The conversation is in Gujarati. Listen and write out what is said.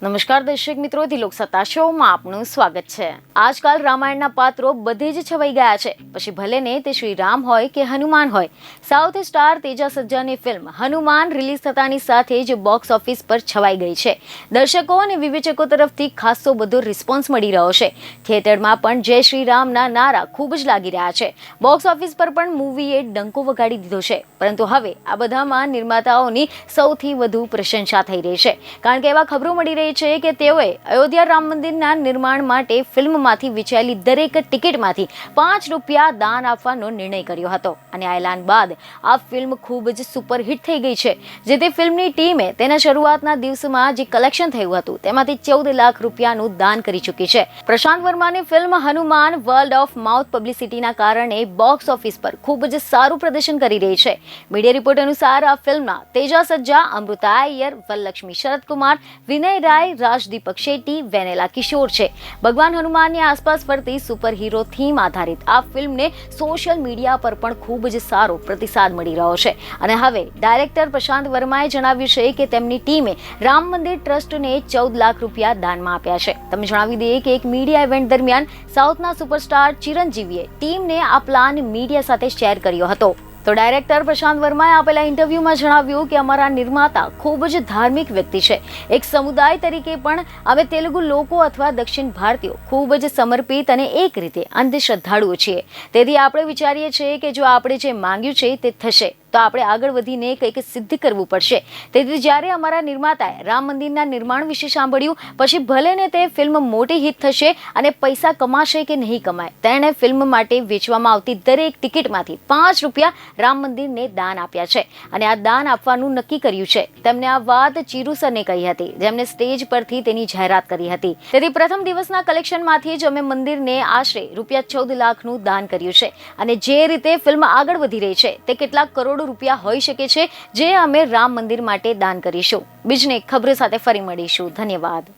નમસ્કાર દર્શક મિત્રો, તિલોક સત્તા શોમાં આપનું સ્વાગત છે। આજકાલ રામાયણના પાત્રો બધે જ છવાઈ ગયા છે, પછી ભલે ને તે શ્રી રામ હોય કે હનુમાન હોય। સાઉથ સ્ટાર તેજા સજ્જાની ફિલ્મ હનુમાન રિલીઝ થતાની સાથે જ બોક્સ ઓફિસ પર છવાઈ ગઈ છે। દર્શકો અને વિવેચકો તરફથી ખાસો બધો રિસ્પોન્સ મળી રહ્યો છે। થિયેટરમાં પણ જય શ્રી રામના નારા ખૂબ જ લાગી રહ્યા છે। બોક્સ ઓફિસ પર પણ મૂવીએ ડંકો વગાડી દીધો છે, પરંતુ હવે આ બધામાં નિર્માતાઓની સૌથી વધુ પ્રશંસા થઈ રહી છે, કારણ કે એવા ખબરો મળી રહી છે કે તેઓએ અયોધ્યા રામ મંદિરના નિર્માણ માટે ફિલ્મમાંથી વેચાયેલી દરેક ટિકિટમાંથી ₹5 દાન આપવાનો નિર્ણય કર્યો હતો અને આ એલાન બાદ આ ફિલ્મ ખૂબ જ સુપરહિટ થઈ ગઈ છે। જેથી ફિલ્મની ટીમે તેના શરૂઆતના દિવસમાં જે કલેક્શન થયું હતું તેમાંથી ₹14 લાખનું દાન કરી ચૂકી છે। પ્રશાંત વર્માની film Hanuman world of mouth પબ્લિસિટીના કારણે બોક્સ ઓફિસ પર ખૂબ જ સારું પ્રદર્શન કરી રહી છે। મીડિયા રિપોર્ટ અનુસાર આ ફિલ્મમાં તેજા સજ્જા, અમૃતા અય્યર, વરલક્ષ્મી શરદકુમાર, વિનય રાય, રાજદીપક શેટ્ટી, વેનેલા કિશોર છે। ભગવાન હનુમાનની આસપાસ ફરતી સુપર હીરો થીમ આધારિત આ ફિલ્મને સોશિયલ મીડિયા પર પણ ખૂબ જ સારો પ્રતિસાદ મળી રહ્યો છે અને હવે ડાયરેક્ટર પ્રશાંત વર્માએ જણાવ્યું છે કે તેમની ટીમે રામ મંદિર ટ્રસ્ટને ₹14 લાખ દાનમાં આપ્યા છે। તમને જણાવી દઈએ કે એક મીડિયા ઇવેન્ટ દરમિયાન સાઉથના સુપરસ્ટાર ચિરંજીવીએ ટીમને આ પ્લાન મીડિયા સાથે શેર કર્યો હતો। તો ડાયરેક્ટર પ્રશાંત વર્માએ આપેલા ઇન્ટરવ્યુમાં જણાવ્યું કે અમારા નિર્માતા ખૂબ જ ધાર્મિક વ્યક્તિ છે। એક સમુદાય તરીકે પણ અમે તેલુગુ લોકો અથવા દક્ષિણ ભારતીયો ખૂબ જ સમર્પિત અને એક રીતે અંધશ્રદ્ધાળુઓ છીએ। તેથી આપણે વિચારીએ છીએ કે જો આપણે જે માંગ્યું છે તે થશે તો આપણે આગળ વધીને કંઈક સિદ્ધ કરવું પડશે। તેથી જ્યારે અમારા નિર્માતાએ રામ મંદિરના નિર્માણ વિશે સાંભળ્યું, પછી ભલે ને તે ફિલ્મ મોટી હિટ થશે અને પૈસા કમાશે કે નહીં કમાય, તેણે ફિલ્મ માટે વેચવામાં આવતી દરેક ટિકિટમાંથી ₹5 રામ મંદિરને દાન આપ્યા છે અને આ દાન આપવાનું નક્કી કર્યું છે। તેમને આ વાત ચીરુ સરને કહી હતી, જેમને સ્ટેજ પરથી તેની જાહેરાત કરી હતી। તેથી પ્રથમ દિવસના કલેક્શનમાંથી જ અમે મંદિરને આશરે ₹14 લાખનું દાન કર્યું છે અને જે રીતે ફિલ્મ આગળ વધી રહી છે તે કેટલાક કરોડ રૂપિયા હોઈ શકે છે, જે અમે રામ મંદિર માટે દાન કરીશું। બીજને ખબરો સાથે ફરી મળીશું। ધન્યવાદ।